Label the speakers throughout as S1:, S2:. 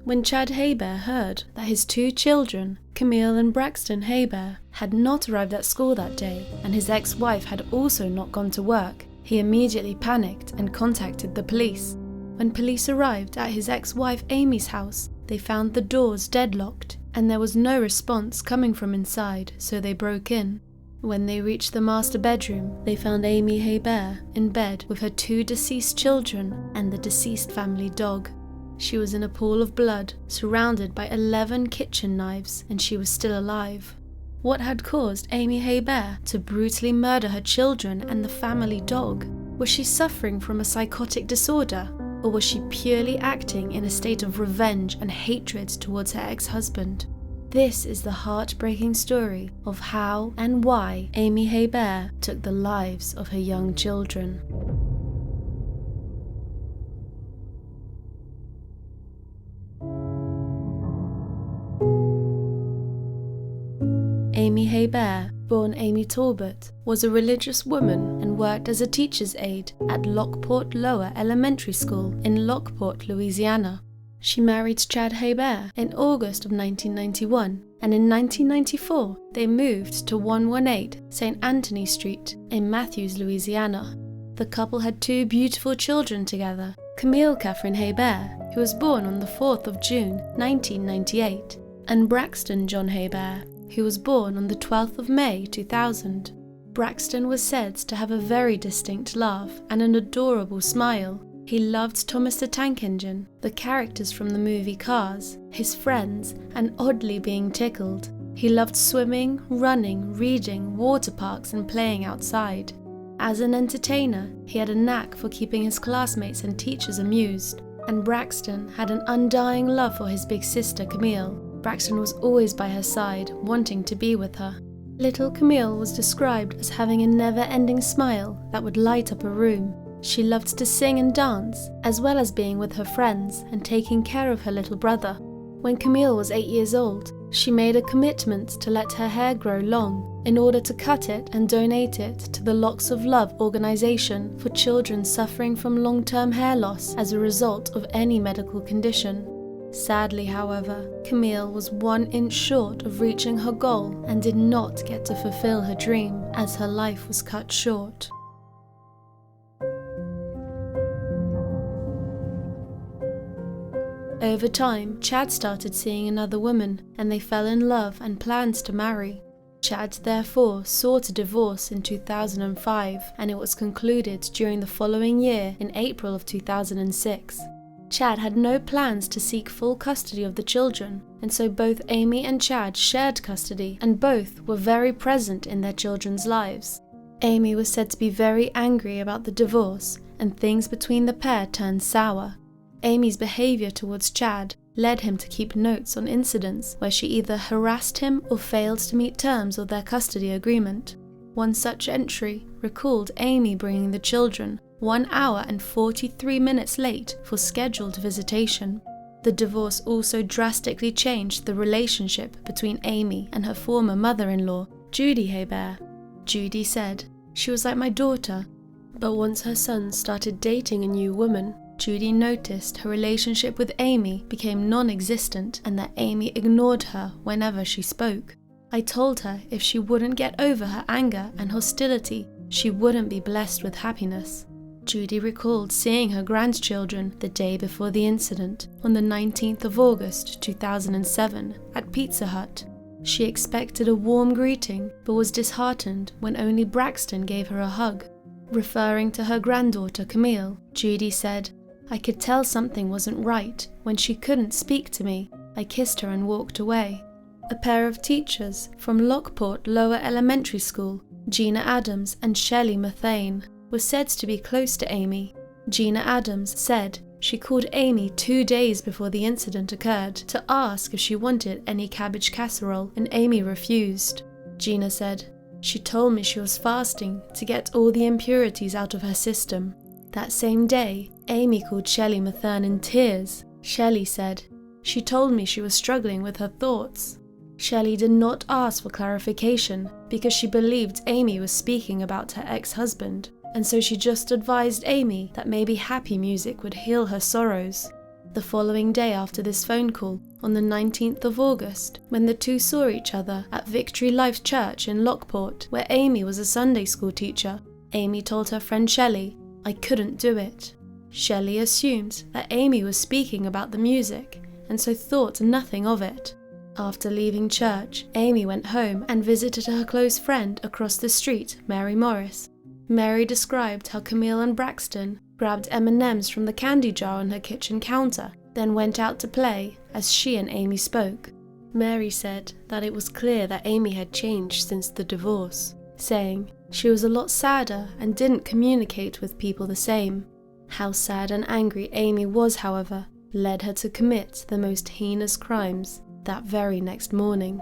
S1: When Chad Hebert heard that his 2 children, Camille and Braxton Hebert, had not arrived at school that day, and his ex-wife had also not gone to work, he immediately panicked and contacted the police. When police arrived at his ex-wife Amy's house, they found the doors deadlocked, and there was no response coming from inside, so they broke in. When they reached the master bedroom, they found Amy Hebert in bed with her 2 deceased children and the deceased family dog. She was in a pool of blood, surrounded by 11 kitchen knives, and she was still alive. What had caused Amy Hebert to brutally murder her children and the family dog? Was she suffering from a psychotic disorder? Or was she purely acting in a state of revenge and hatred towards her ex-husband? This is the heartbreaking story of how and why Amy Hebert took the lives of her young children. Amy Hebert, born Amy Talbot, was a religious woman and worked as a teacher's aide at Lockport Lower Elementary School in Lockport, Louisiana. She married Chad Hebert in August of 1991, and in 1994 they moved to 118 St. Anthony Street in Matthews, Louisiana. The couple had 2 beautiful children together, Camille Catherine Hebert, who was born on the 4th of June 1998, and Braxton John Hebert, who was born on the 12th of May 2000. Braxton was said to have a very distinct laugh and an adorable smile. He loved Thomas the Tank Engine, the characters from the movie Cars, his friends, and oddly being tickled. He loved swimming, running, reading, water parks, and playing outside. As an entertainer, he had a knack for keeping his classmates and teachers amused, and Braxton had an undying love for his big sister Camille. Braxton was always by her side, wanting to be with her. Little Camille was described as having a never-ending smile that would light up a room. She loved to sing and dance, as well as being with her friends and taking care of her little brother. When Camille was 8 years old, she made a commitment to let her hair grow long in order to cut it and donate it to the Locks of Love organization for children suffering from long-term hair loss as a result of any medical condition. Sadly, however, Camille was 1 inch short of reaching her goal and did not get to fulfill her dream as her life was cut short. Over time, Chad started seeing another woman, and they fell in love and planned to marry. Chad therefore sought a divorce in 2005, and it was concluded during the following year in April of 2006. Chad had no plans to seek full custody of the children, and so both Amy and Chad shared custody, and both were very present in their children's lives. Amy was said to be very angry about the divorce, and things between the pair turned sour. Amy's behavior towards Chad led him to keep notes on incidents where she either harassed him or failed to meet terms of their custody agreement. One such entry recalled Amy bringing the children 1 hour and 43 minutes late for scheduled visitation. The divorce also drastically changed the relationship between Amy and her former mother-in-law, Judy Hebert. Judy said, "She was like my daughter, but once her son started dating a new woman, Judy noticed her relationship with Amy became non-existent and that Amy ignored her whenever she spoke. I told her if she wouldn't get over her anger and hostility, she wouldn't be blessed with happiness." Judy recalled seeing her grandchildren the day before the incident, on the 19th of August 2007, at Pizza Hut. She expected a warm greeting, but was disheartened when only Braxton gave her a hug. Referring to her granddaughter Camille, Judy said, "I could tell something wasn't right. When she couldn't speak to me, I kissed her and walked away." A pair of teachers from Lockport Lower Elementary School, Gina Adams and Shelley Mathane, were said to be close to Amy. Gina Adams said she called Amy 2 days before the incident occurred to ask if she wanted any cabbage casserole, and Amy refused. Gina said, "She told me she was fasting to get all the impurities out of her system." That same day, Amy called Shelley Mathern in tears. Shelley said, "She told me she was struggling with her thoughts." Shelley did not ask for clarification because she believed Amy was speaking about her ex-husband, and so she just advised Amy that maybe happy music would heal her sorrows. The following day after this phone call, on the 19th of August, when the two saw each other at Victory Life Church in Lockport, where Amy was a Sunday school teacher, Amy told her friend Shelley, "I couldn't do it." Shelley assumed that Amy was speaking about the music, and so thought nothing of it. After leaving church, Amy went home and visited her close friend across the street, Mary Morris. Mary described how Camille and Braxton grabbed M&Ms from the candy jar on her kitchen counter, then went out to play as she and Amy spoke. Mary said that it was clear that Amy had changed since the divorce, saying she was a lot sadder and didn't communicate with people the same. How sad and angry Amy was, however, led her to commit the most heinous crimes that very next morning.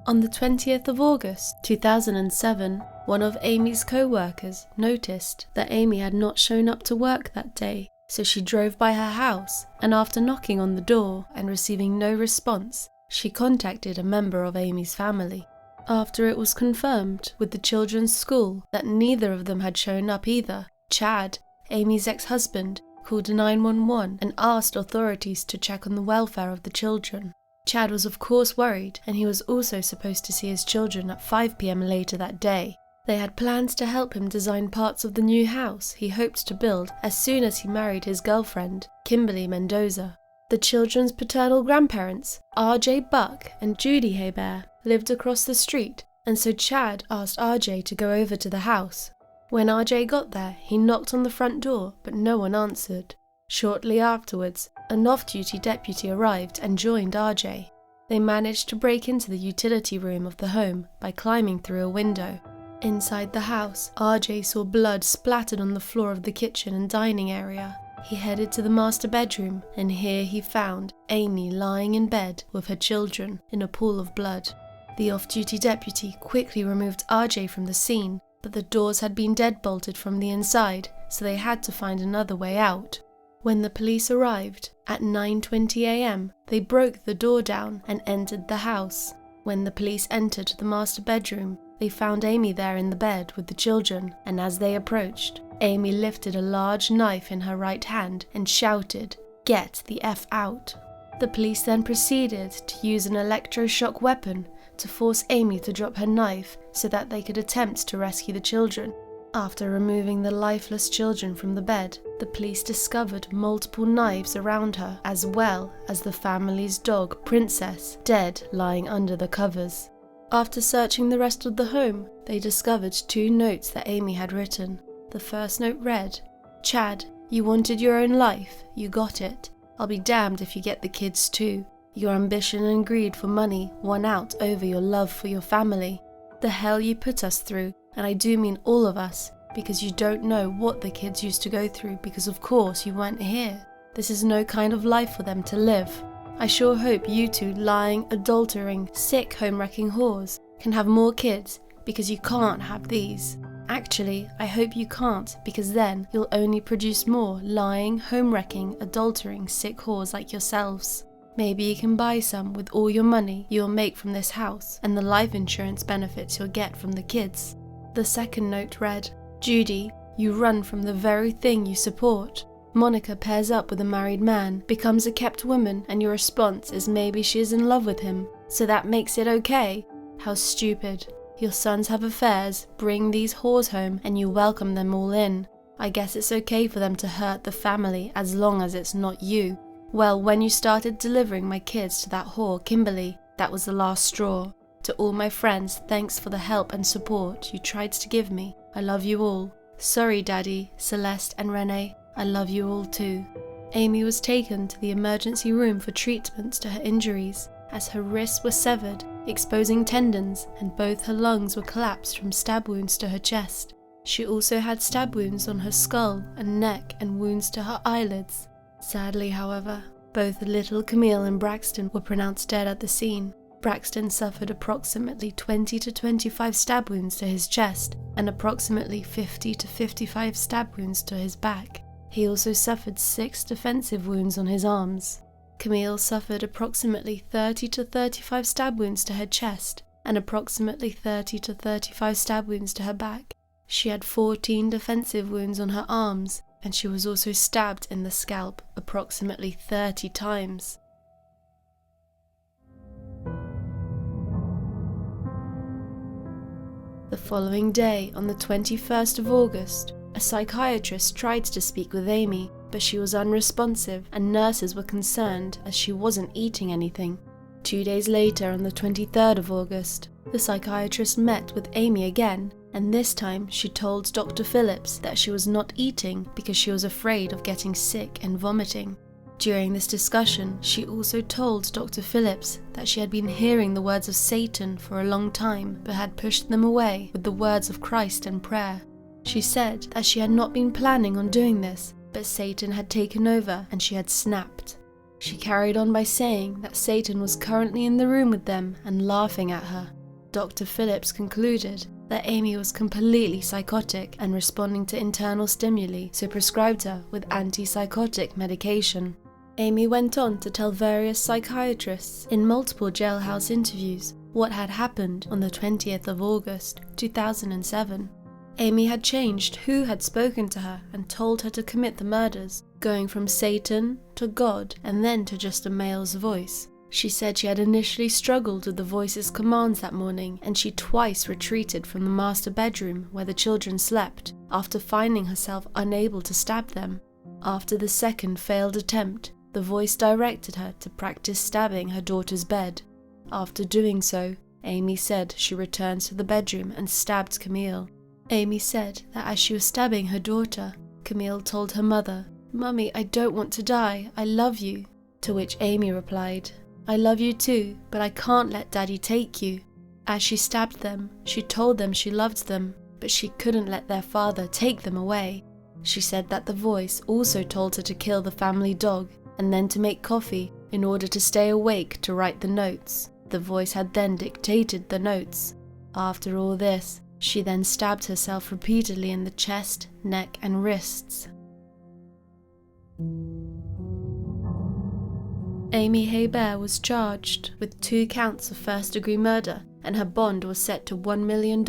S1: On the 20th of August 2007, one of Amy's co-workers noticed that Amy had not shown up to work that day, so she drove by her house, and after knocking on the door and receiving no response, she contacted a member of Amy's family. After it was confirmed with the children's school that neither of them had shown up either, Chad, Amy's ex-husband, called 911 and asked authorities to check on the welfare of the children. Chad was of course worried, and he was also supposed to see his children at 5 p.m. later that day. They had plans to help him design parts of the new house he hoped to build as soon as he married his girlfriend, Kimberly Mendoza. The children's paternal grandparents, R.J. Buck and Judy Hebert, lived across the street, and so Chad asked R.J. to go over to the house. When R.J. got there, he knocked on the front door, but no one answered. Shortly afterwards, an off-duty deputy arrived and joined R.J. They managed to break into the utility room of the home by climbing through a window. Inside the house, R.J. saw blood splattered on the floor of the kitchen and dining area. He headed to the master bedroom, and here he found Amy lying in bed with her children in a pool of blood. The off-duty deputy quickly removed R.J. from the scene, but the doors had been deadbolted from the inside, so they had to find another way out. When the police arrived, at 9:20 a.m., they broke the door down and entered the house. When the police entered the master bedroom, they found Amy there in the bed with the children, and as they approached, Amy lifted a large knife in her right hand and shouted, "Get the F out." The police then proceeded to use an electroshock weapon to force Amy to drop her knife so that they could attempt to rescue the children. After removing the lifeless children from the bed, the police discovered multiple knives around her, as well as the family's dog, Princess, dead lying under the covers. After searching the rest of the home, they discovered 2 notes that Amy had written. The first note read, "Chad, you wanted your own life, you got it. I'll be damned if you get the kids too. Your ambition and greed for money won out over your love for your family. The hell you put us through, and I do mean all of us, because you don't know what the kids used to go through because of course you weren't here. This is no kind of life for them to live. I sure hope you two lying, adultering, sick home-wrecking whores can have more kids because you can't have these. Actually, I hope you can't, because then you'll only produce more lying, home-wrecking, adultering, sick whores like yourselves. Maybe you can buy some with all your money you'll make from this house and the life insurance benefits you'll get from the kids." The second note read, "Judy, you run from the very thing you support. Monica pairs up with a married man, becomes a kept woman, and your response is maybe she is in love with him, so that makes it okay. How stupid. Your sons have affairs, bring these whores home, and you welcome them all in. I guess it's okay for them to hurt the family as long as it's not you. Well, when you started delivering my kids to that whore, Kimberly, that was the last straw. To all my friends, thanks for the help and support you tried to give me. I love you all. Sorry, Daddy, Celeste and Renee. I love you all too." Amy was taken to the emergency room for treatments to her injuries, as her wrists were severed, exposing tendons, and both her lungs were collapsed from stab wounds to her chest. She also had stab wounds on her skull and neck and wounds to her eyelids. Sadly, however, both little Camille and Braxton were pronounced dead at the scene. Braxton suffered approximately 20 to 25 stab wounds to his chest and approximately 50 to 55 stab wounds to his back. He also suffered 6 defensive wounds on his arms. Camille suffered approximately 30 to 35 stab wounds to her chest and approximately 30 to 35 stab wounds to her back. She had 14 defensive wounds on her arms, and she was also stabbed in the scalp approximately 30 times. The following day, on the 21st of August, a psychiatrist tried to speak with Amy, but she was unresponsive and nurses were concerned as she wasn't eating anything. 2 days later, on the 23rd of August, the psychiatrist met with Amy again, and this time she told Dr. Phillips that she was not eating because she was afraid of getting sick and vomiting. During this discussion, she also told Dr. Phillips that she had been hearing the words of Satan for a long time, but had pushed them away with the words of Christ and prayer. She said that she had not been planning on doing this, but Satan had taken over and she had snapped. She carried on by saying that Satan was currently in the room with them and laughing at her. Dr. Phillips concluded that Amy was completely psychotic and responding to internal stimuli, so prescribed her with antipsychotic medication. Amy went on to tell various psychiatrists in multiple jailhouse interviews what had happened on the 20th of August, 2007. Amy had changed who had spoken to her and told her to commit the murders, going from Satan to God and then to just a male's voice. She said she had initially struggled with the voice's commands that morning, and she twice retreated from the master bedroom where the children slept, after finding herself unable to stab them. After the second failed attempt, the voice directed her to practice stabbing her daughter's bed. After doing so, Amy said she returned to the bedroom and stabbed Camille. Amy said that as she was stabbing her daughter, Camille told her mother, "Mummy, I don't want to die, I love you." To which Amy replied, "I love you too, but I can't let Daddy take you." As she stabbed them, she told them she loved them, but she couldn't let their father take them away. She said that the voice also told her to kill the family dog and then to make coffee in order to stay awake to write the notes. The voice had then dictated the notes. After all this, she then stabbed herself repeatedly in the chest, neck, and wrists. Amy Hebert was charged with 2 counts of first-degree murder, and her bond was set to $1 million,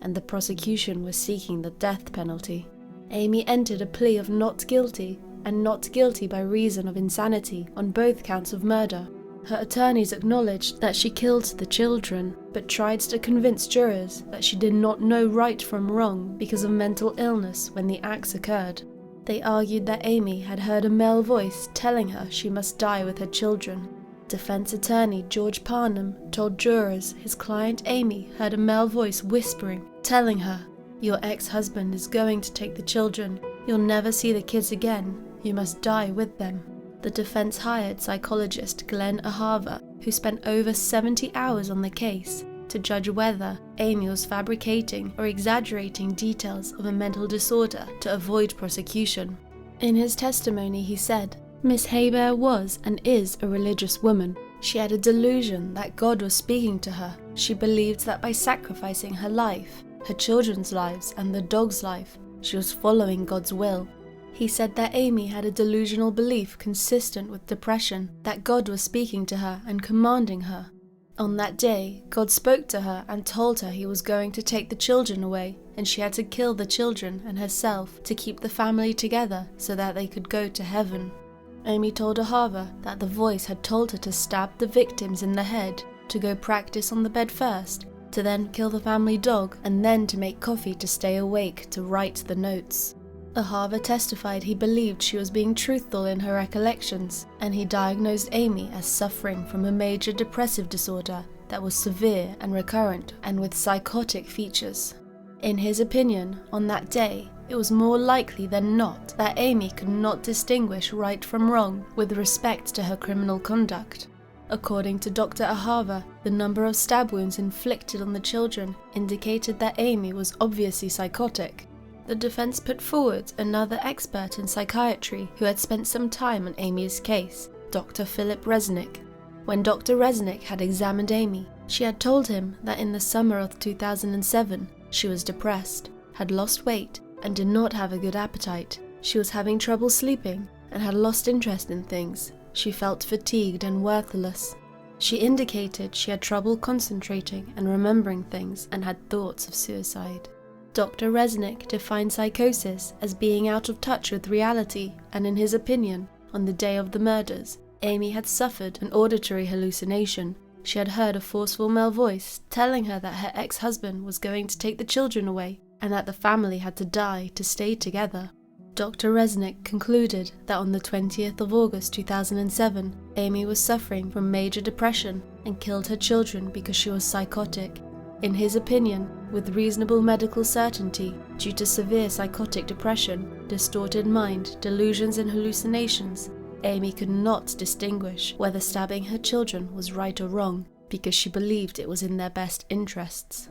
S1: and the prosecution was seeking the death penalty. Amy entered a plea of not guilty and not guilty by reason of insanity on both counts of murder. Her attorneys acknowledged that she killed the children, but tried to convince jurors that she did not know right from wrong because of mental illness when the acts occurred. They argued that Amy had heard a male voice telling her she must die with her children. Defense attorney George Parnham told jurors his client Amy heard a male voice whispering, telling her, "Your ex-husband is going to take the children. You'll never see the kids again. You must die with them." The defense hired psychologist Glenn Ahava, who spent over 70 hours on the case, to judge whether Amy was fabricating or exaggerating details of a mental disorder to avoid prosecution. In his testimony, he said, "Miss Hebert was and is a religious woman. She had a delusion that God was speaking to her. She believed that by sacrificing her life, her children's lives, and the dog's life, she was following God's will." He said that Amy had a delusional belief consistent with depression, that God was speaking to her and commanding her. On that day, God spoke to her and told her he was going to take the children away, and she had to kill the children and herself to keep the family together so that they could go to heaven. Amy told Ahava that the voice had told her to stab the victims in the head, to go practice on the bed first, to then kill the family dog, and then to make coffee to stay awake to write the notes. Ahava testified he believed she was being truthful in her recollections, and he diagnosed Amy as suffering from a major depressive disorder that was severe and recurrent and with psychotic features. In his opinion, on that day, it was more likely than not that Amy could not distinguish right from wrong with respect to her criminal conduct. According to Dr. Ahava, the number of stab wounds inflicted on the children indicated that Amy was obviously psychotic. The defense put forward another expert in psychiatry who had spent some time on Amy's case, Dr. Philip Resnick. When Dr. Resnick had examined Amy, she had told him that in the summer of 2007, she was depressed, had lost weight, and did not have a good appetite. She was having trouble sleeping and had lost interest in things. She felt fatigued and worthless. She indicated she had trouble concentrating and remembering things and had thoughts of suicide. Dr. Resnick defined psychosis as being out of touch with reality, and in his opinion, on the day of the murders, Amy had suffered an auditory hallucination. She had heard a forceful male voice telling her that her ex-husband was going to take the children away and that the family had to die to stay together. Dr. Resnick concluded that on the 20th of August 2007, Amy was suffering from major depression and killed her children because she was psychotic. In his opinion, with reasonable medical certainty, due to severe psychotic depression, distorted mind, delusions and hallucinations, Amy could not distinguish whether stabbing her children was right or wrong because she believed it was in their best interests.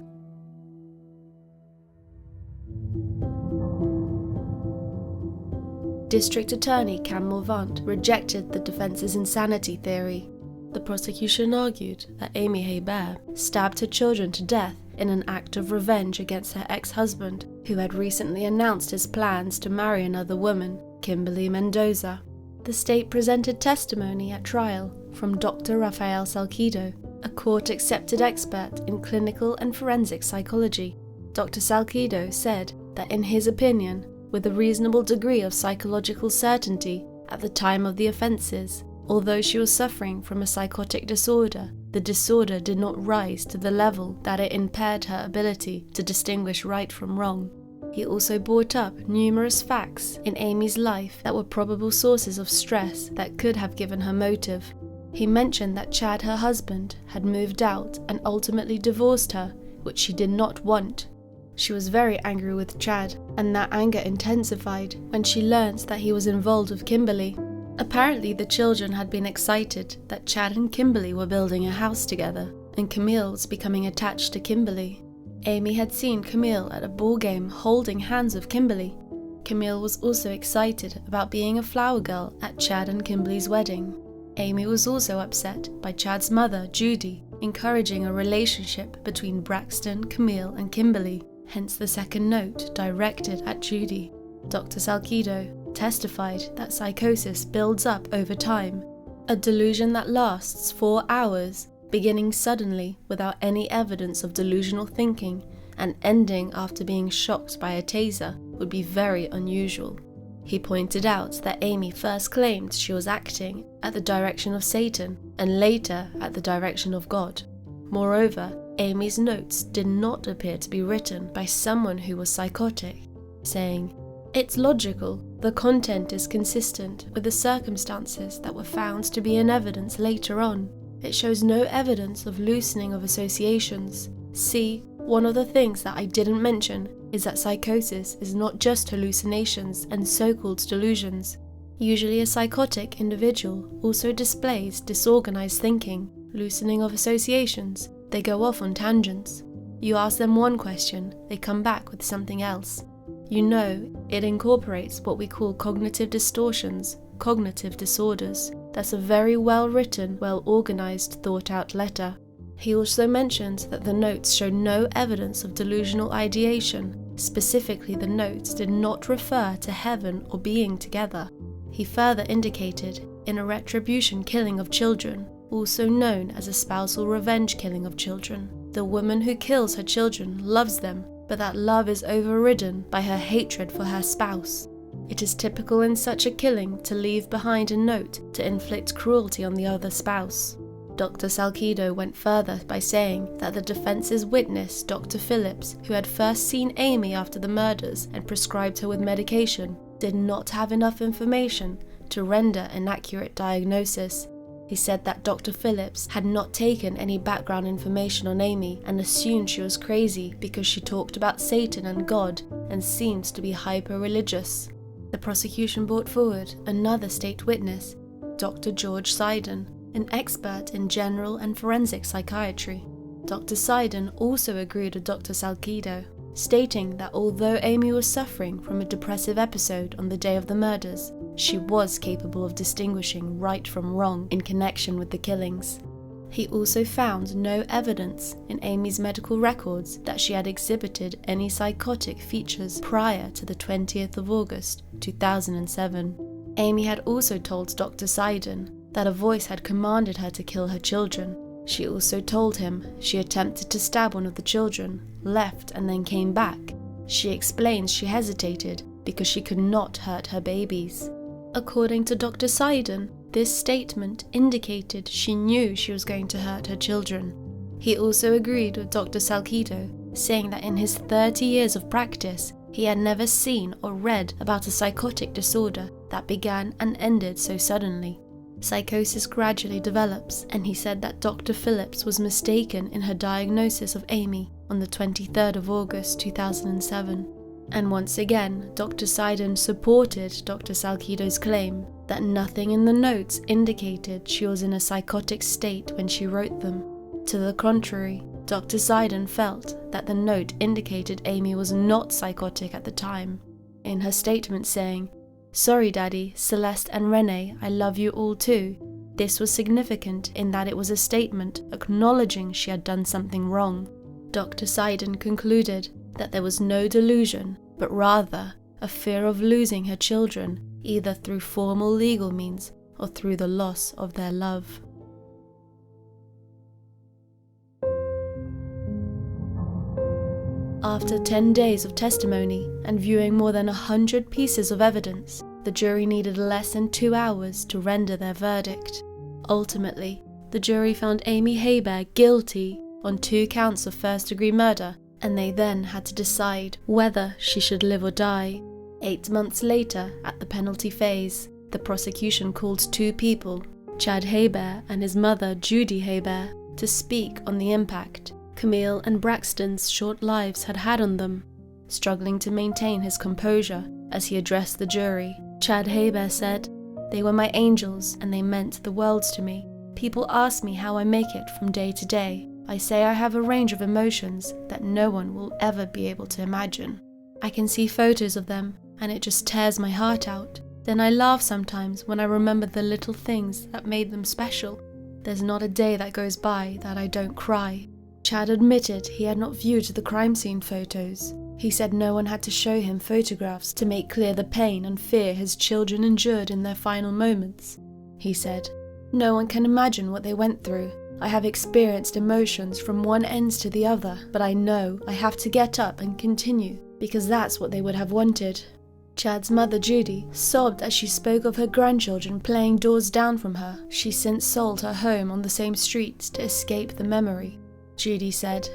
S1: District Attorney Camille Vant rejected the defense's insanity theory. The prosecution argued that Amy Hebert stabbed her children to death in an act of revenge against her ex-husband, who had recently announced his plans to marry another woman, Kimberly Mendoza. The state presented testimony at trial from Dr. Rafael Salcido, a court-accepted expert in clinical and forensic psychology. Dr. Salcido said that in his opinion, with a reasonable degree of psychological certainty at the time of the offences, although she was suffering from a psychotic disorder, the disorder did not rise to the level that it impaired her ability to distinguish right from wrong. He also brought up numerous facts in Amy's life that were probable sources of stress that could have given her motive. He mentioned that Chad, her husband, had moved out and ultimately divorced her, which she did not want. She was very angry with Chad, and that anger intensified when she learned that he was involved with Kimberly. Apparently, the children had been excited that Chad and Kimberly were building a house together, and Camille was becoming attached to Kimberly. Amy had seen Camille at a ball game holding hands with Kimberly. Camille was also excited about being a flower girl at Chad and Kimberly's wedding. Amy was also upset by Chad's mother, Judy, encouraging a relationship between Braxton, Camille and Kimberly, hence the second note directed at Judy. Dr. Salcido testified that psychosis builds up over time, a delusion that lasts 4 hours, beginning suddenly without any evidence of delusional thinking and ending after being shocked by a taser would be very unusual. He pointed out that Amy first claimed she was acting at the direction of Satan and later at the direction of God. Moreover, Amy's notes did not appear to be written by someone who was psychotic, saying, "It's logical, the content is consistent with the circumstances that were found to be in evidence later on. It shows no evidence of loosening of associations. See, one of the things that I didn't mention is that psychosis is not just hallucinations and so-called delusions. Usually a psychotic individual also displays disorganized thinking, loosening of associations. They go off on tangents. You ask them one question, they come back with something else. You know, it incorporates what we call cognitive distortions, cognitive disorders. That's a very well-written, well-organized, thought-out letter." He also mentioned that the notes showed no evidence of delusional ideation. Specifically, the notes did not refer to heaven or being together. He further indicated, in a retribution killing of children, also known as a spousal revenge killing of children, the woman who kills her children loves them, but that love is overridden by her hatred for her spouse. It is typical in such a killing to leave behind a note to inflict cruelty on the other spouse. Dr. Salcido went further by saying that the defense's witness, Dr. Phillips, who had first seen Amy after the murders and prescribed her with medication, did not have enough information to render an accurate diagnosis. He said that Dr. Phillips had not taken any background information on Amy and assumed she was crazy because she talked about Satan and God and seemed to be hyper-religious. The prosecution brought forward another state witness, Dr. George Seiden, an expert in general and forensic psychiatry. Dr. Seiden also agreed with Dr. Salcido, stating that although Amy was suffering from a depressive episode on the day of the murders, she was capable of distinguishing right from wrong in connection with the killings. He also found no evidence in Amy's medical records that she had exhibited any psychotic features prior to the 20th of August, 2007. Amy had also told Dr. Seiden that a voice had commanded her to kill her children. She also told him she attempted to stab one of the children, left and then came back. She explains she hesitated because she could not hurt her babies. According to Dr. Seiden, this statement indicated she knew she was going to hurt her children. He also agreed with Dr. Salcido, saying that in his 30 years of practice, he had never seen or read about a psychotic disorder that began and ended so suddenly. Psychosis gradually develops, and he said that Dr. Phillips was mistaken in her diagnosis of Amy on the 23rd of August 2007. And once again, Dr. Seiden supported Dr. Salcido's claim that nothing in the notes indicated she was in a psychotic state when she wrote them. To the contrary, Dr. Seiden felt that the note indicated Amy was not psychotic at the time, in her statement saying, "Sorry Daddy, Celeste and Renee, I love you all too." This was significant in that it was a statement acknowledging she had done something wrong. Dr. Seiden concluded that there was no delusion, but rather a fear of losing her children, either through formal legal means or through the loss of their love. After 10 days of testimony and viewing more than 100 pieces of evidence, the jury needed less than 2 hours to render their verdict. Ultimately, the jury found Amy Hebert guilty on 2 counts of first-degree murder, and they then had to decide whether she should live or die. 8 months later, at the penalty phase, the prosecution called 2 people, Chad Hebert and his mother Judy Hebert, to speak on the impact Camille and Braxton's short lives had had on them. Struggling to maintain his composure as he addressed the jury, Chad Hebert said, "They were my angels and they meant the world to me. People ask me how I make it from day to day. I say I have a range of emotions that no one will ever be able to imagine. I can see photos of them and it just tears my heart out. Then I laugh sometimes when I remember the little things that made them special. There's not a day that goes by that I don't cry." Chad admitted he had not viewed the crime scene photos. He said no one had to show him photographs to make clear the pain and fear his children endured in their final moments. He said, "No one can imagine what they went through. I have experienced emotions from one end to the other, but I know I have to get up and continue because that's what they would have wanted." Chad's mother Judy sobbed as she spoke of her grandchildren playing doors down from her. She since sold her home on the same street to escape the memory. Judy said,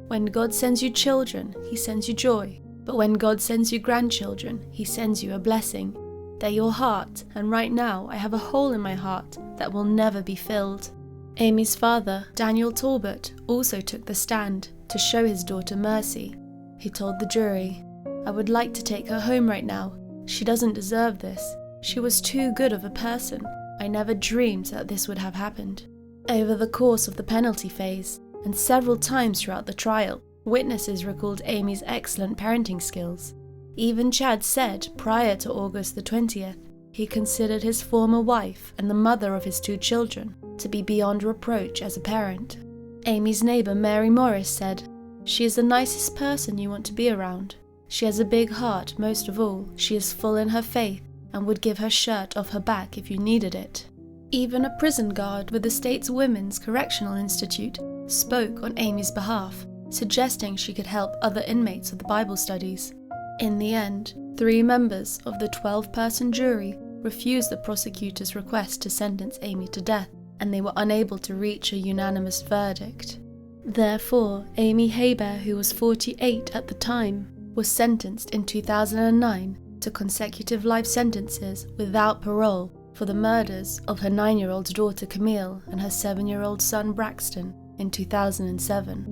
S1: "When God sends you children, he sends you joy. But when God sends you grandchildren, he sends you a blessing. They're your heart, and right now I have a hole in my heart that will never be filled." Amy's father, Daniel Talbot, also took the stand to show his daughter mercy. He told the jury, "I would like to take her home right now. She doesn't deserve this. She was too good of a person. I never dreamed that this would have happened." Over the course of the penalty phase, and several times throughout the trial, witnesses recalled Amy's excellent parenting skills. Even Chad said prior to August the 20th, he considered his former wife and the mother of his 2 children to be beyond reproach as a parent. Amy's neighbor Mary Morris said, "She is the nicest person you want to be around. She has a big heart most of all. She is full in her faith and would give her shirt off her back if you needed it." Even a prison guard with the state's Women's Correctional Institute spoke on Amy's behalf, suggesting she could help other inmates of the Bible studies. In the end, 3 members of the 12-person jury refused the prosecutor's request to sentence Amy to death, and they were unable to reach a unanimous verdict. Therefore, Amy Hebert, who was 48 at the time, was sentenced in 2009 to consecutive life sentences without parole for the murders of her 9-year-old daughter Camille and her 7-year-old son Braxton in 2007.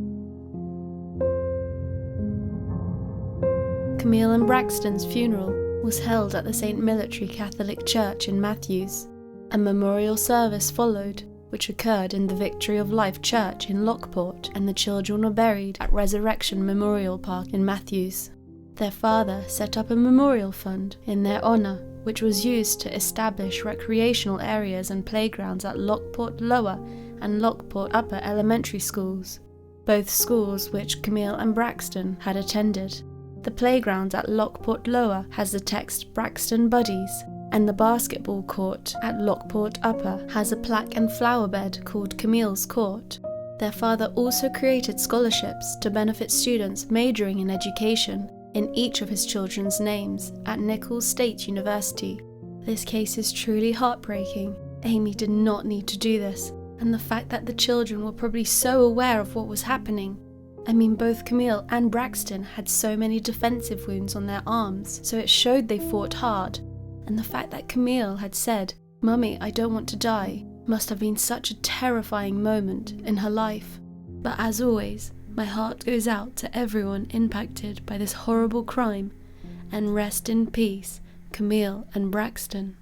S1: Camille and Braxton's funeral was held at the St. Military Catholic Church in Matthews. A memorial service followed, which occurred in the Victory of Life Church in Lockport, and the children were buried at Resurrection Memorial Park in Matthews. Their father set up a memorial fund in their honor, which was used to establish recreational areas and playgrounds at Lockport Lower and Lockport Upper elementary schools, both schools which Camille and Braxton had attended. The playground at Lockport Lower has the text Braxton Buddies, and the basketball court at Lockport Upper has a plaque and flower bed called Camille's Court. Their father also created scholarships to benefit students majoring in education, in each of his children's names at Nicholls State University. This case is truly heartbreaking. Amy did not need to do this, and the fact that the children were probably so aware of what was happening. I mean, both Camille and Braxton had so many defensive wounds on their arms, so it showed they fought hard. And the fact that Camille had said, "Mummy, I don't want to die," must have been such a terrifying moment in her life. But as always, my heart goes out to everyone impacted by this horrible crime, and rest in peace, Camille and Braxton.